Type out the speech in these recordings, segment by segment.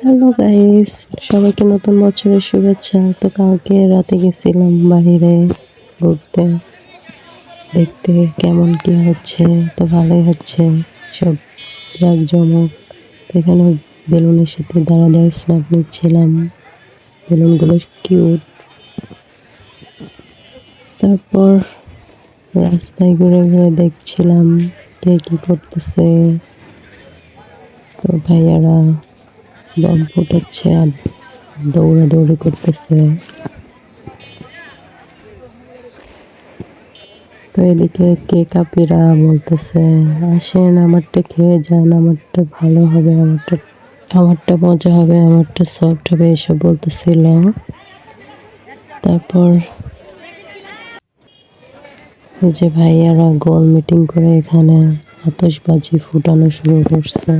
Hello guys, সবাইকে নতুন বছরের শুভেচ্ছা। তো কালকে রাতে গেছিলাম বাইরে ঘুরতে, দেখতে কেমন কি হচ্ছে। তো ভালোই হচ্ছে, সব জাঁকজমক। তো এখানে বেলুনের সাথে দাঁড়ায় স্ন্যাপ নিচ্ছিলাম, বেলুনগুলো কিউট। তারপর রাস্তায় ঘুরে ঘুরে দেখছিলাম কে কি করতেছে। তো ভাইয়ারা বম ফুটাচ্ছে আর দৌড়াদৌড়ি করতেছে। তো এদিকে কেক আপিরা বলতেছে, আসেন আমারটা খেয়ে যান, আমারটা ভালো হবে, আমারটা মজা হবে, আমারটা সফট হবে, এসব বলতেছিল। তারপর এই যে ভাইয়ারা গোল মিটিং করে এখানে আতশবাজি ফুটানো শুরু করছে।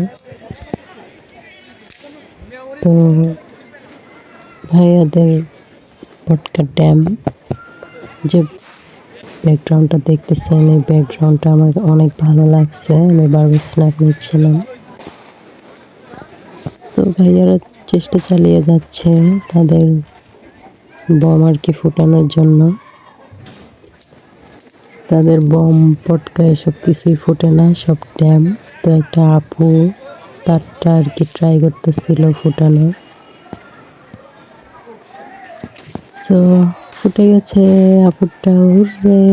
তো ভাইয়াদের পটকা ড্যাম যে ব্যাকগ্রাউন্ডটা দেখতেছেন, এই ব্যাকগ্রাউন্ডটা আমার অনেক ভালো লাগছে। আমি বারবার স্ন্যাপ নিচ্ছিলাম। তো ভাইয়ারা চেষ্টা চালিয়ে যাচ্ছে তাদের বম আর কি ফুটানোর জন্য। তাদের বম পটকা এসব কিছুই ফুটে না, সব ড্যাম। তো একটা আপু তারটা আর কি ট্রাই করতেছিল ফুটানো। সো ফুটে গেছে আপুরটা, উড়ে।